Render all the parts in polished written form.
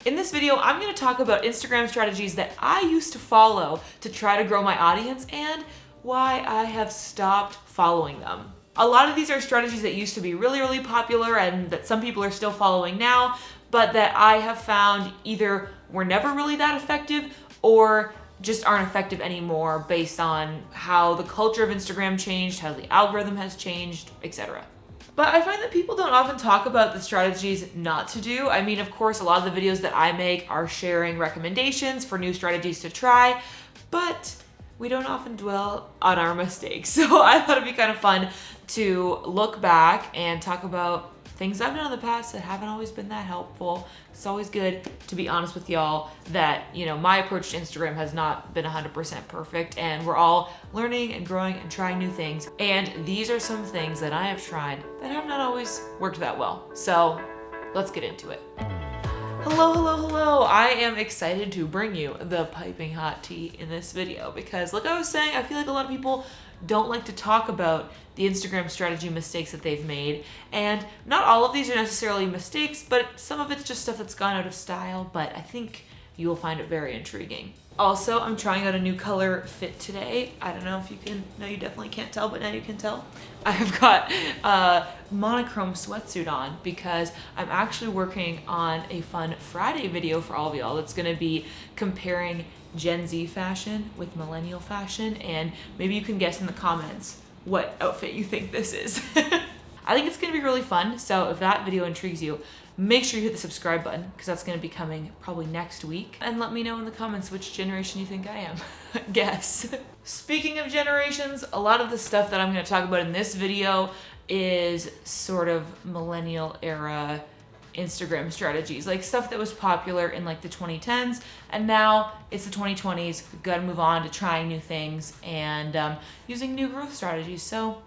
In this video, I'm going to talk about Instagram strategies that I used to follow to try to grow my audience and why I have stopped following them. A lot of these are strategies that used to be really popular and that some people are still following now, but that I have found either were never really that effective or just aren't effective anymore based on how the culture of Instagram changed, how the algorithm has changed, etc. But I find that people don't often talk about the strategies not to do. I mean, of course, a lot of the videos that I make are sharing recommendations for new strategies to try, but we don't often dwell on our mistakes. So I thought it'd be kind of fun to look back and talk about things I've done in the past that haven't always been that helpful. It's always good to be honest with y'all that, my approach to Instagram has not been 100% perfect, and we're all learning and growing and trying new things. And these are some things that I have tried that have not always worked that well. So let's get into it. Hello. I am excited to bring you the piping hot tea in this video because like I was saying, I feel like a lot of people don't like to talk about the Instagram strategy mistakes that they've made. And not all of these are necessarily mistakes, but some of it's just stuff that's gone out of style, but I think you will find it very intriguing. Also, I'm trying out a new color fit today. I don't know if you can, no, you definitely can't tell, but now you can tell. I've got a monochrome sweatsuit on because I'm actually working on a fun Friday video for all of y'all that's gonna be comparing Gen Z fashion with millennial fashion, and maybe you can guess in the comments what outfit you think this is. I think it's gonna be really fun, so if that video intrigues you, make sure you hit the subscribe button because that's gonna be coming probably next week. And let me know in the comments which generation you think I am. Guess. Speaking of generations, a lot of the stuff that I'm gonna talk about in this video is sort of millennial era Instagram strategies, like stuff that was popular in like the 2010s, and now it's the 2020s. We've got to move on to trying new things and using new growth strategies. So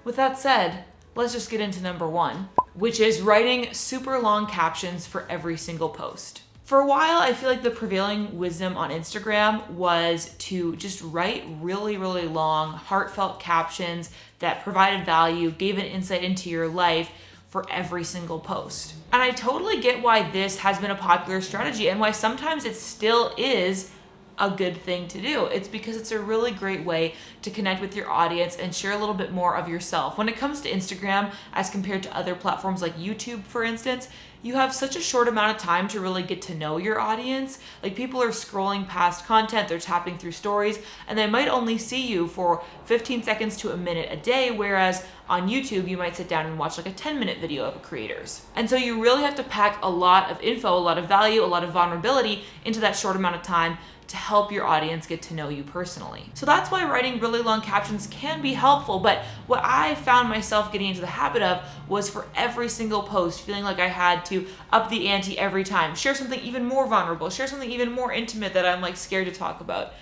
with that said, let's just get into number one, which is writing super long captions for every single post. For a while, I feel like the prevailing wisdom on Instagram was to just write really long, heartfelt captions that provided value, gave an insight into your life for every single post. And I totally get why this has been a popular strategy and why sometimes it still is a good thing to do. It's because it's a really great way to connect with your audience and share a little bit more of yourself. When it comes to Instagram, as compared to other platforms like YouTube, for instance, you have such a short amount of time to really get to know your audience. Like, people are scrolling past content, they're tapping through stories, and they might only see you for 15 seconds to a minute a day, whereas on YouTube, you might sit down and watch like a 10-minute video of a creator's. And so you really have to pack a lot of info, a lot of value, a lot of vulnerability into that short amount of time to help your audience get to know you personally. So that's why writing really long captions can be helpful, but what I found myself getting into the habit of was for every single post, feeling like I had to up the ante every time, share something even more vulnerable, share something even more intimate that I'm like scared to talk about,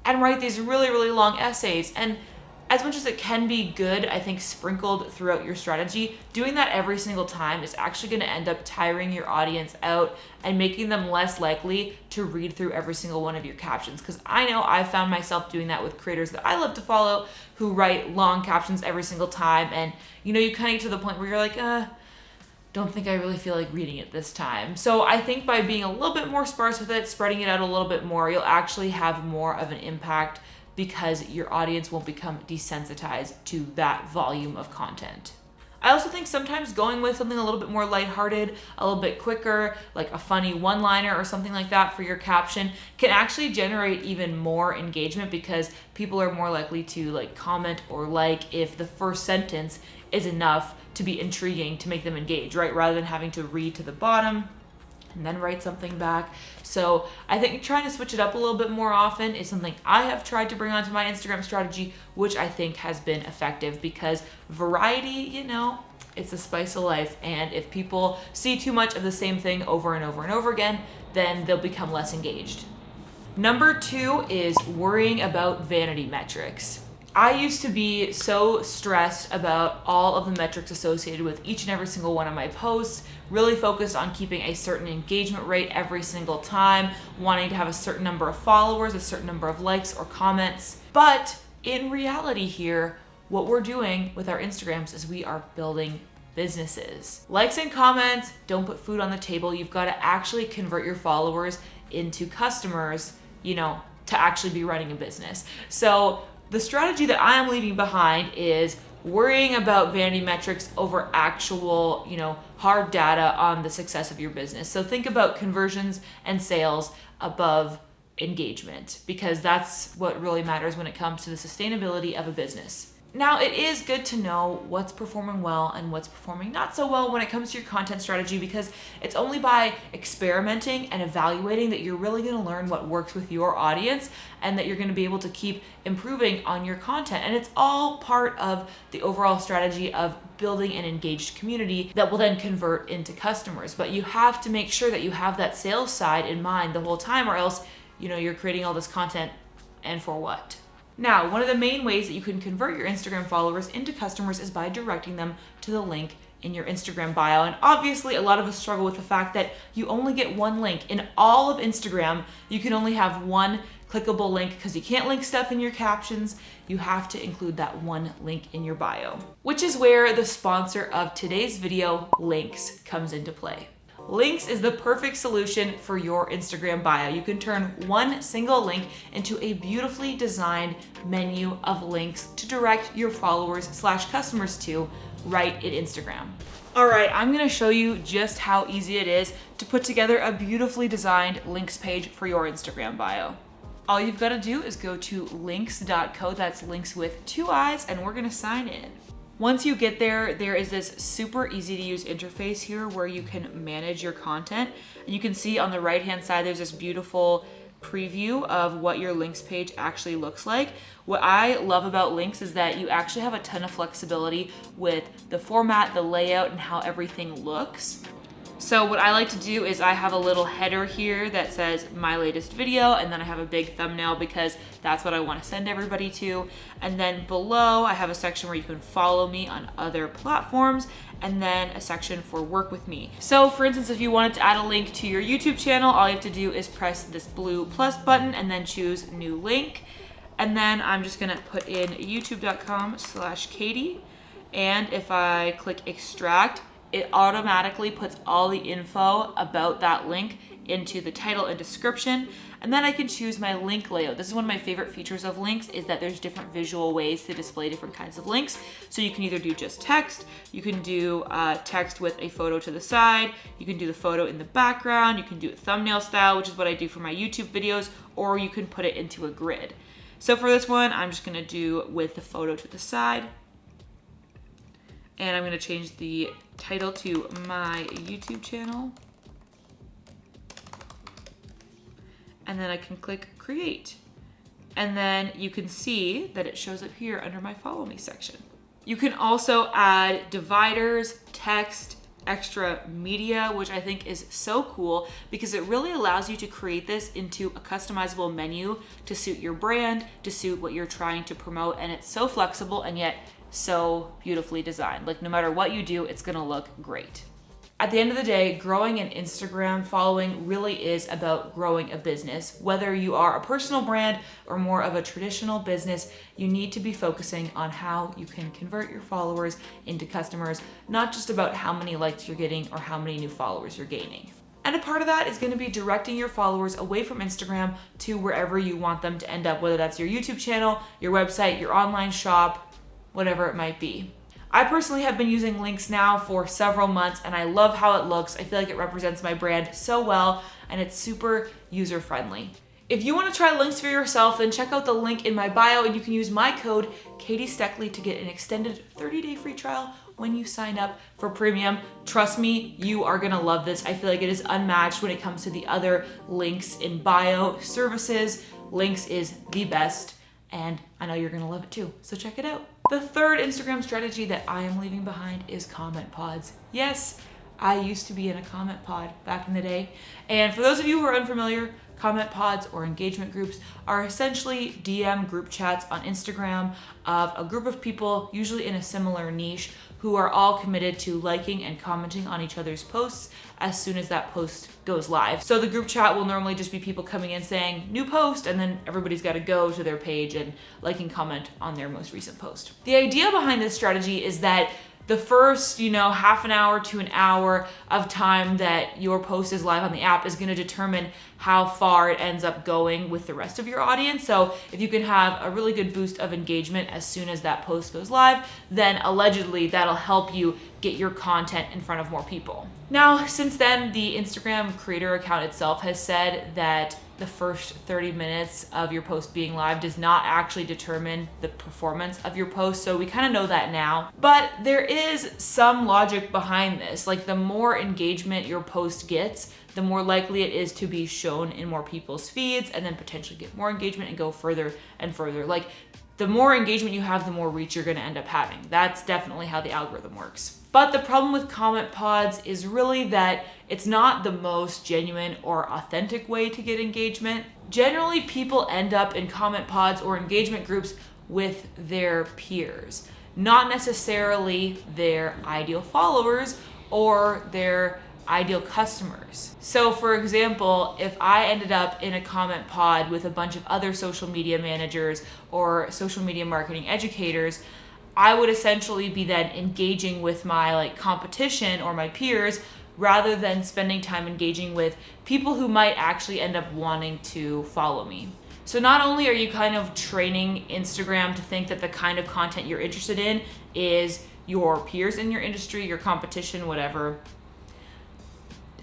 and write these really long essays. And as much as it can be good, I think, sprinkled throughout your strategy, doing that every single time is actually going to end up tiring your audience out and making them less likely to read through every single one of your captions. Because I know I found myself doing that with creators that I love to follow who write long captions every single time. And you kind of get to the point where you're like, don't think I really feel like reading it this time. So I think by being a little bit more sparse with it, spreading it out a little bit more, you'll actually have more of an impact because your audience won't become desensitized to that volume of content. I also think sometimes going with something a little bit more lighthearted, a little bit quicker, like a funny one-liner or something like that for your caption can actually generate even more engagement because people are more likely to like comment or like if the first sentence is enough to be intriguing to make them engage, right? Rather than having to read to the bottom and then write something back. So I think trying to switch it up a little bit more often is something I have tried to bring onto my Instagram strategy, which I think has been effective because variety, it's the spice of life. And if people see too much of the same thing over and over again, then they'll become less engaged. Number two is worrying about vanity metrics. I used to be so stressed about all of the metrics associated with each and every single one of my posts, really focused on keeping a certain engagement rate every single time, wanting to have a certain number of followers, a certain number of likes or comments. But in reality here, what we're doing with our Instagrams is we are building businesses. Likes and comments don't put food on the table. You've got to actually convert your followers into customers, to actually be running a business. So the strategy that I am leaving behind is worrying about vanity metrics over actual, hard data on the success of your business. So think about conversions and sales above engagement, because that's what really matters when it comes to the sustainability of a business. Now, it is good to know what's performing well and what's performing not so well when it comes to your content strategy, because it's only by experimenting and evaluating that you're really going to learn what works with your audience and that you're going to be able to keep improving on your content. And it's all part of the overall strategy of building an engaged community that will then convert into customers. But you have to make sure that you have that sales side in mind the whole time, or else, you're creating all this content and for what? Now, one of the main ways that you can convert your Instagram followers into customers is by directing them to the link in your Instagram bio. And obviously, a lot of us struggle with the fact that you only get one link. In all of Instagram, you can only have one clickable link because you can't link stuff in your captions. You have to include that one link in your bio, which is where the sponsor of today's video, Liinks, comes into play. Liinks is the perfect solution for your Instagram bio. You can turn one single link into a beautifully designed menu of links to direct your followers/customers to right in Instagram. All right, I'm gonna show you just how easy it is to put together a beautifully designed links page for your Instagram bio. All you've gotta do is go to liinks.co, that's links with 2 I's, and we're gonna sign in. Once you get there, there is this super easy to use interface here where you can manage your content. And you can see on the right-hand side, there's this beautiful preview of what your links page actually looks like. What I love about Liinks is that you actually have a ton of flexibility with the format, the layout, and how everything looks. So what I like to do is I have a little header here that says my latest video, and then I have a big thumbnail because that's what I want to send everybody to. And then below I have a section where you can follow me on other platforms, and then a section for work with me. So for instance, if you wanted to add a link to your YouTube channel, all you have to do is press this blue plus button and then choose new link. And then I'm just gonna put in youtube.com/Katie. And if I click extract, it automatically puts all the info about that link into the title and description. And then I can choose my link layout. This is one of my favorite features of Liinks, is that there's different visual ways to display different kinds of links. So you can either do just text, you can do text with a photo to the side, you can do the photo in the background, you can do it thumbnail style, which is what I do for my YouTube videos, or you can put it into a grid. So for this one, I'm just gonna do with the photo to the side. And I'm gonna change the title to my YouTube channel. And then I can click create. And then you can see that it shows up here under my follow me section. You can also add dividers, text, extra media, which I think is so cool because it really allows you to create this into a customizable menu to suit your brand, to suit what you're trying to promote. And it's so flexible and yet so beautifully designed. Like no matter what you do, it's gonna look great. At the end of the day, growing an Instagram following really is about growing a business. Whether you are a personal brand or more of a traditional business, you need to be focusing on how you can convert your followers into customers, not just about how many likes you're getting or how many new followers you're gaining. And a part of that is going to be directing your followers away from Instagram to wherever you want them to end up, whether that's your YouTube channel, your website, your online shop, whatever it might be. I personally have been using Liinks now for several months and I love how it looks. I feel like it represents my brand so well and it's super user friendly. If you want to try Liinks for yourself, then check out the link in my bio and you can use my code Steckly to get an extended 30-day free trial when you sign up for premium. Trust me, you are gonna love this. I feel like it is unmatched when it comes to the other links in bio services. Liinks is the best and I know you're gonna love it too, so check it out. The third Instagram strategy that I am leaving behind is comment pods. Yes, I used to be in a comment pod back in the day. And for those of you who are unfamiliar, comment pods or engagement groups are essentially DM group chats on Instagram of a group of people, usually in a similar niche, who are all committed to liking and commenting on each other's posts as soon as that post goes live. So the group chat will normally just be people coming in saying new post, and then everybody's got to go to their page and like and comment on their most recent post. The idea behind this strategy is that The first, half an hour to an hour of time that your post is live on the app is going to determine how far it ends up going with the rest of your audience. So if you can have a really good boost of engagement as soon as that post goes live, then allegedly that'll help you get your content in front of more people. Now, since then, the Instagram creator account itself has said that the first 30 minutes of your post being live does not actually determine the performance of your post. So we kind of know that now, but there is some logic behind this. Like, the more engagement your post gets, the more likely it is to be shown in more people's feeds and then potentially get more engagement and go further and further. Like, the more engagement you have, the more reach you're going to end up having. That's definitely how the algorithm works. But the problem with comment pods is really that it's not the most genuine or authentic way to get engagement. Generally, people end up in comment pods or engagement groups with their peers, not necessarily their ideal followers or their ideal customers. So for example, if I ended up in a comment pod with a bunch of other social media managers or social media marketing educators, I would essentially be then engaging with my competition or my peers rather than spending time engaging with people who might actually end up wanting to follow me. So not only are you kind of training Instagram to think that the kind of content you're interested in is your peers in your industry, your competition, whatever.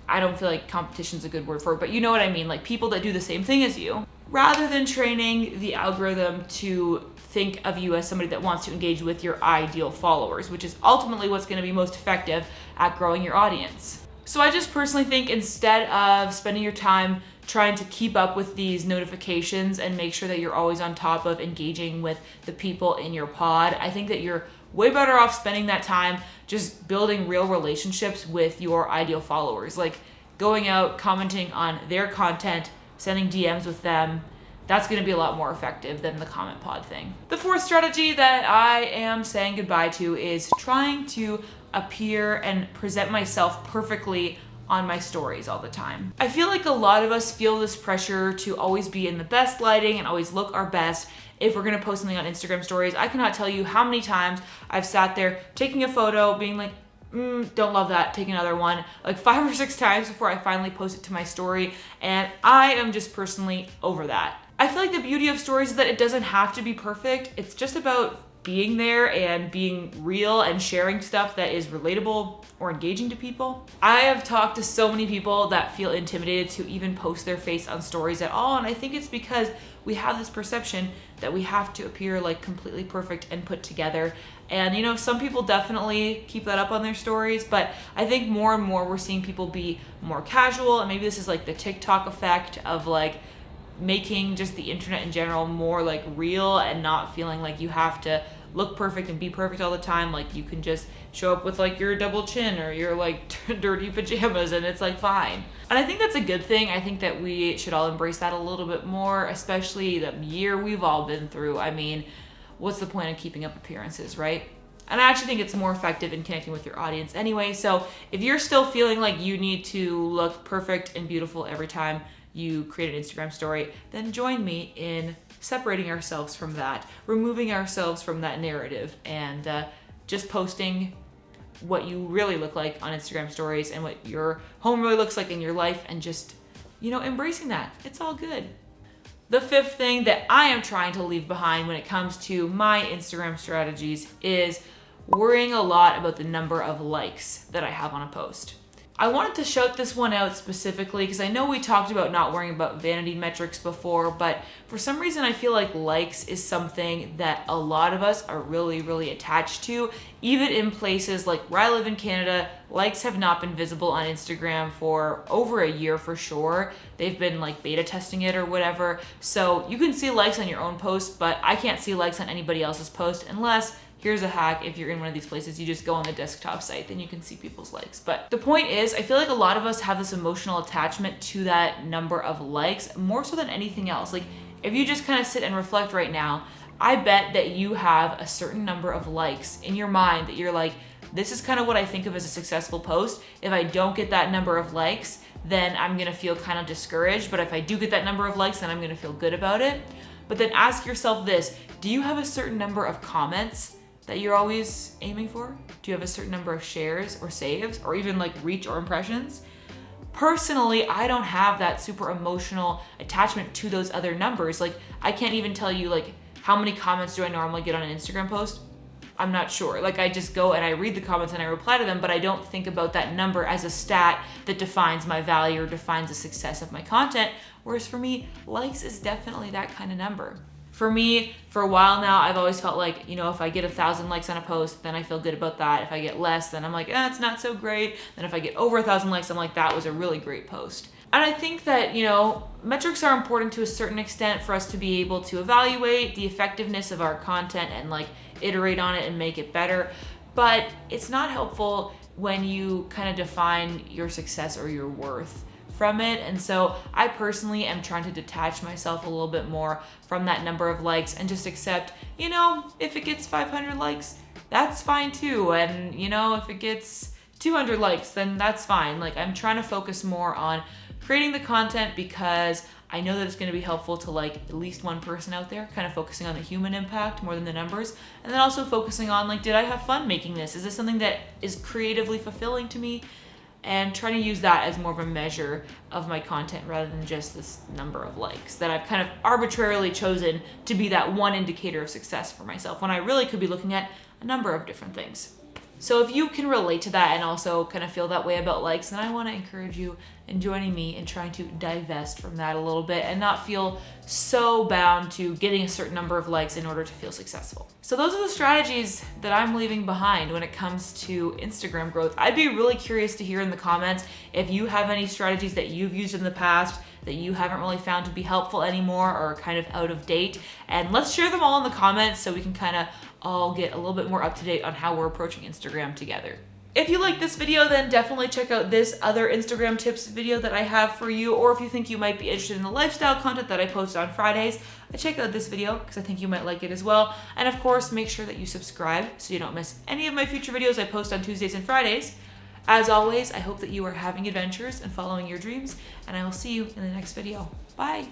I don't feel like competition's a good word for it, but you know what I mean, like people that do the same thing as you, rather than training the algorithm to think of you as somebody that wants to engage with your ideal followers, which is ultimately what's going to be most effective at growing your audience. So I just personally think instead of spending your time trying to keep up with these notifications and make sure that you're always on top of engaging with the people in your pod, I think that you're way better off spending that time just building real relationships with your ideal followers, like going out, commenting on their content, sending DMs with them. That's going to be a lot more effective than the comment pod thing. The fourth strategy that I am saying goodbye to is trying to appear and present myself perfectly on my stories all the time. I feel like a lot of us feel this pressure to always be in the best lighting and always look our best if we're gonna post something on Instagram stories. I cannot tell you how many times I've sat there taking a photo, being like, don't love that, take another one, like 5 or 6 times before I finally post it to my story, and I am just personally over that. I feel like the beauty of stories is that it doesn't have to be perfect. It's just about being there and being real and sharing stuff that is relatable or engaging to people. I have talked to so many people that feel intimidated to even post their face on stories at all, and I think it's because we have this perception that we have to appear like completely perfect and put together. And some people definitely keep that up on their stories, but I think more and more we're seeing people be more casual, and maybe this is like the TikTok effect of like making just the internet in general more like real and not feeling like you have to look perfect and be perfect all the time. Like you can just show up with like your double chin or your like dirty pajamas and it's like fine. And I think that's a good thing. I think that we should all embrace that a little bit more, especially the year we've all been through. I mean, what's the point of keeping up appearances, right? And I actually think it's more effective in connecting with your audience anyway. So if you're still feeling like you need to look perfect and beautiful every time you create an Instagram story, then join me in separating ourselves from that, removing ourselves from that narrative, and just posting what you really look like on Instagram stories and what your home really looks like in your life, and just, embracing that. It's all good. The fifth thing that I am trying to leave behind when it comes to my Instagram strategies is worrying a lot about the number of likes that I have on a post. I wanted to shout this one out specifically because I know we talked about not worrying about vanity metrics before, but for some reason I feel like likes is something that a lot of us are really, really attached to. Even in places like where I live in Canada, likes have not been visible on Instagram for over a year for sure. They've been like beta testing it or whatever. So you can see likes on your own post, but I can't see likes on anybody else's post unless, here's a hack, if you're in one of these places, you just go on the desktop site, then you can see people's likes. But the point is, I feel like a lot of us have this emotional attachment to that number of likes, more so than anything else. Like, if you just kind of sit and reflect right now, I bet that you have a certain number of likes in your mind that you're like, this is kind of what I think of as a successful post. If I don't get that number of likes, then I'm gonna feel kind of discouraged. But if I do get that number of likes, then I'm gonna feel good about it. But then ask yourself this, do you have a certain number of comments that you're always aiming for? Do you have a certain number of shares or saves or even like reach or impressions? Personally, I don't have that super emotional attachment to those other numbers. Like, I can't even tell you like how many comments do I normally get on an Instagram post. I'm not sure. Like, I just go and I read the comments and I reply to them, but I don't think about that number as a stat that defines my value or defines the success of my content. Whereas for me, likes is definitely that kind of number. For me, for a while now, I've always felt like, you know, if I get 1,000 likes on a post, then I feel good about that. If I get less, then I'm like, it's not so great. Then if I get over 1,000 likes, I'm like, that was a really great post. And I think that, you know, metrics are important to a certain extent for us to be able to evaluate the effectiveness of our content and like iterate on it and make it better. But it's not helpful when you kind of define your success or your worth from it. And so I personally am trying to detach myself a little bit more from that number of likes and just accept, you know, if it gets 500 likes, that's fine too. And, you know, if it gets 200 likes, then that's fine. Like, I'm trying to focus more on creating the content because I know that it's going to be helpful to like at least one person out there, kind of focusing on the human impact more than the numbers. And then also focusing on like, did I have fun making this? Is this something that is creatively fulfilling to me? And trying to use that as more of a measure of my content rather than just this number of likes that I've kind of arbitrarily chosen to be that one indicator of success for myself, when I really could be looking at a number of different things. So if you can relate to that and also kind of feel that way about likes, then I want to encourage you in joining me in trying to divest from that a little bit and not feel so bound to getting a certain number of likes in order to feel successful. So those are the strategies that I'm leaving behind when it comes to Instagram growth. I'd be really curious to hear in the comments if you have any strategies that you've used in the past that you haven't really found to be helpful anymore or are kind of out of date. And let's share them all in the comments so we can kind of all get a little bit more up to date on how we're approaching Instagram together. If you like this video, then definitely check out this other Instagram tips video that I have for you. Or if you think you might be interested in the lifestyle content that I post on Fridays, check out this video because I think you might like it as well. And of course, make sure that you subscribe so you don't miss any of my future videos I post on Tuesdays and Fridays. As always, I hope that you are having adventures and following your dreams, and I will see you in the next video. Bye.